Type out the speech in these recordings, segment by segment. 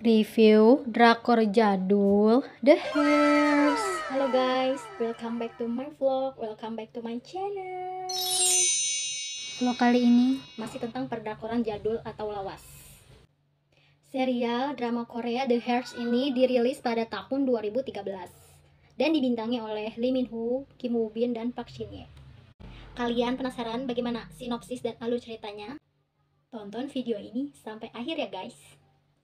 Review drakor jadul The Hairs. Halo guys, welcome back to my vlog, welcome back to my channel. Vlog kali ini masih tentang perdrakoran jadul atau lawas. Serial drama Korea The Hairs ini dirilis pada tahun 2013 dan dibintangi oleh Lee Min Ho, Kim Woo Bin, dan Park Shin Ye. Kalian penasaran bagaimana sinopsis dan alur ceritanya? Tonton video ini sampai akhir ya guys.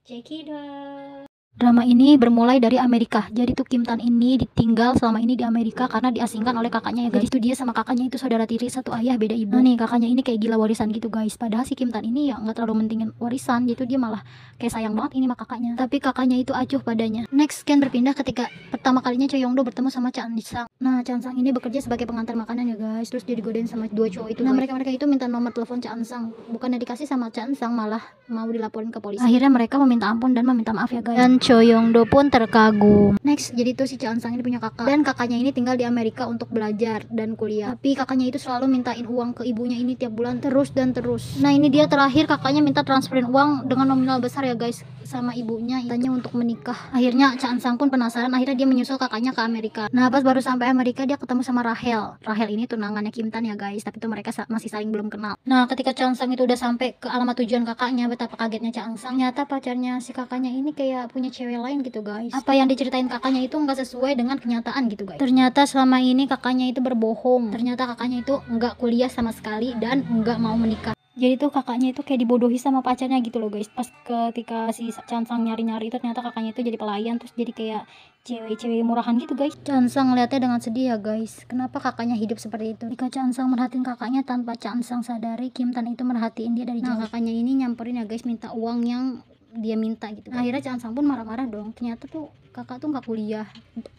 Check it out. Drama ini bermulai dari Amerika. Jadi tuh Kim Tan ini ditinggal selama ini di Amerika karena diasingkan oleh kakaknya ya guys. Jadi tuh dia sama kakaknya itu saudara tiri, satu ayah beda ibu. Nah nih kakaknya ini kayak gila warisan gitu guys. Padahal si Kim Tan ini ya nggak terlalu mentingin warisan. Gitu dia malah kayak sayang banget ini sama kakaknya. Tapi kakaknya itu acuh padanya. Next scan berpindah ketika pertama kalinya Choi Yong Do bertemu sama Cha Eun Sang. Nah Cha Eun Sang ini bekerja sebagai pengantar makanan ya guys. Terus dia digodain sama dua cowok itu. Nah mereka itu minta nomor telepon Cha Eun Sang. Bukannya dikasih sama Cha Eun Sang, malah mau dilaporin ke polisi. Akhirnya mereka meminta ampun dan meminta maaf ya guys. Dan Choi Yong Do pun terkagum. Next, jadi tuh si Cha Eun Sang ini punya kakak dan kakaknya ini tinggal di Amerika untuk belajar dan kuliah. Tapi kakaknya itu selalu mintain uang ke ibunya ini tiap bulan terus dan terus. Nah, ini dia terakhir kakaknya minta transferin uang dengan nominal besar ya guys sama ibunya, tanya untuk menikah. Akhirnya Cha Eun Sang pun penasaran, akhirnya dia menyusul kakaknya ke Amerika. Nah, pas baru sampai Amerika dia ketemu sama Rahel. Rahel ini tunangannya Kim Tan ya guys, tapi itu mereka masih saling belum kenal. Nah, ketika Cha Eun Sang itu udah sampai ke alamat tujuan kakaknya, betapa kagetnya Cha Eun Sang. Ternyata pacarnya si kakaknya ini kayak punya cewek lain gitu guys. Apa yang diceritain kakaknya itu nggak sesuai dengan kenyataan gitu guys. Ternyata selama ini kakaknya itu berbohong. Ternyata kakaknya itu nggak kuliah sama sekali dan nggak mau menikah. Jadi tuh kakaknya itu kayak dibodohi sama pacarnya gitu loh guys. Pas ketika si Cha Eun Sang nyari-nyari itu ternyata kakaknya itu jadi pelayan, terus jadi kayak cewek-cewek murahan gitu guys. Cha Eun Sang ngeliatnya dengan sedih ya guys. Kenapa kakaknya hidup seperti itu? Jika Cha Eun Sang merhatiin kakaknya tanpa Cha Eun Sang sadari, Kim Tan itu merhatiin dia dari jauh. Nah kakaknya ini nyamperin ya guys, minta uang yang dia minta gitu. Nah, akhirnya Cha Eun Sang pun marah-marah dong. Ternyata tuh kakak tuh nggak kuliah.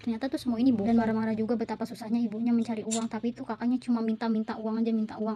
Ternyata tuh semua ini bohong. Dan marah-marah juga betapa susahnya ibunya mencari uang. Tapi itu kakaknya cuma minta uang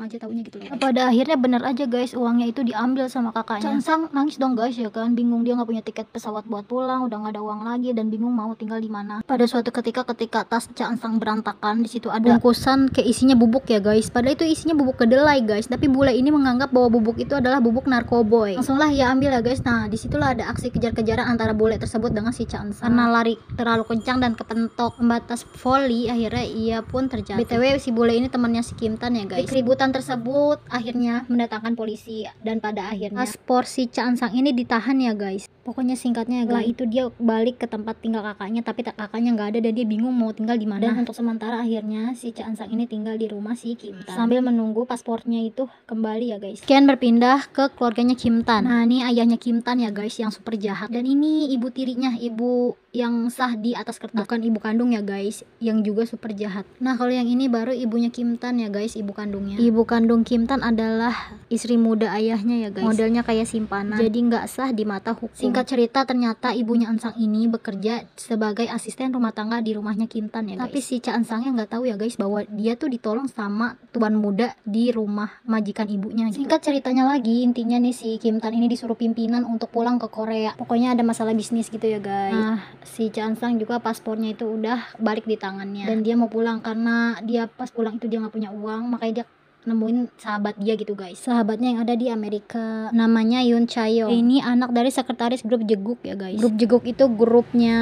aja taunya gitu loh. Pada akhirnya bener aja guys, uangnya itu diambil sama kakaknya. Cha Eun Sang nangis dong guys ya kan. Bingung, dia nggak punya tiket pesawat buat pulang, udah nggak ada uang lagi dan bingung mau tinggal di mana. Pada suatu ketika tas Cha Eun Sang berantakan, di situ ada bungkusan kayak isinya bubuk ya guys. Padahal itu isinya bubuk kedelai guys. Tapi bule ini menganggap bahwa bubuk itu adalah bubuk narkoboy. Langsunglah ya ambil ya guys. Nah disitulah ada aksi kejar-kejaran antara bule tersebut dengan si Cha Eun Sang. Karena lari terlalu kencang dan kepentok pembatas volley, akhirnya ia pun terjatuh. BTW si bule ini temannya si Kim Tan ya guys. Keributan tersebut akhirnya mendatangkan polisi dan pada akhirnya paspor si Cha Eun Sang ini ditahan ya guys. Pokoknya singkatnya ya guys, itu dia balik ke tempat tinggal kakaknya, tapi kakaknya nggak ada dan dia bingung mau tinggal di mana. Dan untuk sementara akhirnya si Cha Eun Sang ini tinggal di rumah si Kim Tan sambil menunggu paspornya itu kembali ya guys. Scan berpindah ke keluarganya Kim Tan. Nah ini ayahnya Kim Tan ya guys yang super jahat, dan ini ibu tirinya, ibu yang sah di atas kertas, bukan ibu kandung ya guys, yang juga super jahat. Nah kalau yang ini baru ibunya Kim Tan ya guys, ibu kandungnya. Ibu kandung Kim Tan adalah istri muda ayahnya ya guys, modelnya kayak simpanan, jadi nggak sah di mata hukum. Singkat cerita ternyata ibunya Eun Sang ini bekerja sebagai asisten rumah tangga di rumahnya Kim Tan ya guys. Tapi si Cha Eun Sang nggak tahu ya guys bahwa dia tuh ditolong sama tuan muda di rumah majikan ibunya gitu. Singkat ceritanya lagi, intinya nih si Kim Tan ini disuruh pimpinan untuk pulang ke Korea. Pokoknya ada masalah bisnis gitu ya guys. Nah si Cha Eun Sang juga paspornya itu udah balik di tangannya dan dia mau pulang karena dia pas pulang itu dia nggak punya uang, makanya dia nemuin sahabat dia gitu guys, sahabatnya yang ada di Amerika, namanya Yoon Chaeyoung. Ini anak dari sekretaris grup Jeguk ya guys. Grup Jeguk itu grupnya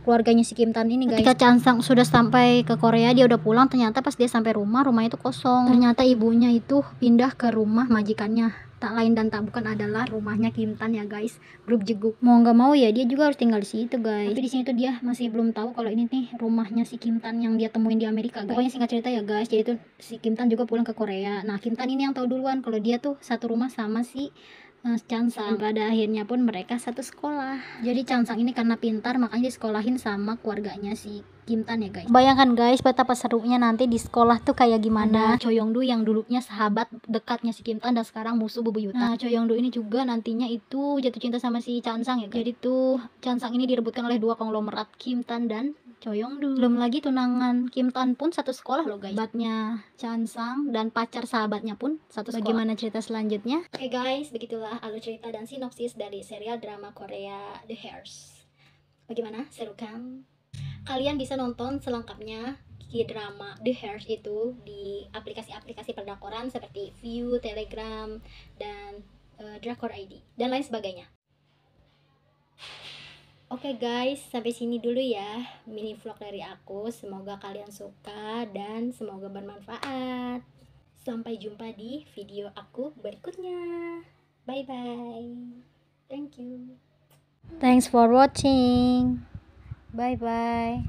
keluarganya si Kim Tan ini guys. Ketika Cha Eun Sang sudah sampai ke Korea, dia udah pulang, ternyata pas dia sampai rumahnya itu kosong. Ternyata ibunya itu pindah ke rumah majikannya, tak lain dan tak bukan adalah rumahnya Kim Tan ya guys, grup Jeguk. Mau nggak mau ya dia juga harus tinggal di situ guys. Tapi di sini tuh dia masih belum tahu kalau ini nih rumahnya si Kim Tan yang dia temuin di Amerika guys. Pokoknya singkat cerita ya guys, jadi tuh si Kim Tan juga pulang ke Korea. Nah Kim Tan ini yang tahu duluan kalau dia tuh satu rumah sama si Cha Eun Sang. Pada akhirnya pun mereka satu sekolah. Jadi Cha Eun Sang ini karena pintar makanya disekolahin sama keluarganya si Kim Tan ya guys. Bayangkan guys betapa serunya nanti di sekolah tuh kayak gimana. Choi Yong Do yang dulunya sahabat dekatnya si Kim Tan dan sekarang musuh bebuyutan. Nah Choi Yong Do ini juga nantinya itu jatuh cinta sama si Cha Eun Sang ya guys. Jadi tuh Cha Eun Sang ini direbutkan oleh dua konglomerat, Kim Tan dan Choi Yong Do. Belum lagi tunangan Kim Tan pun satu sekolah loh guys. Sahabatnya Cha Eun Sang dan pacar sahabatnya pun satu sekolah. Bagaimana cerita selanjutnya? Oke guys, begitulah alur cerita dan sinopsis dari serial drama Korea The Hairs. Bagaimana? Seru kan? Kalian bisa nonton selengkapnya K-drama The Hairs itu di aplikasi-aplikasi perdakoran seperti View, Telegram, dan Drakor ID dan lain sebagainya. Oke guys, sampai sini dulu ya mini vlog dari aku. Semoga kalian suka dan semoga bermanfaat. Sampai jumpa di video aku berikutnya. Bye bye. Thank you. Thanks for watching. Bye bye.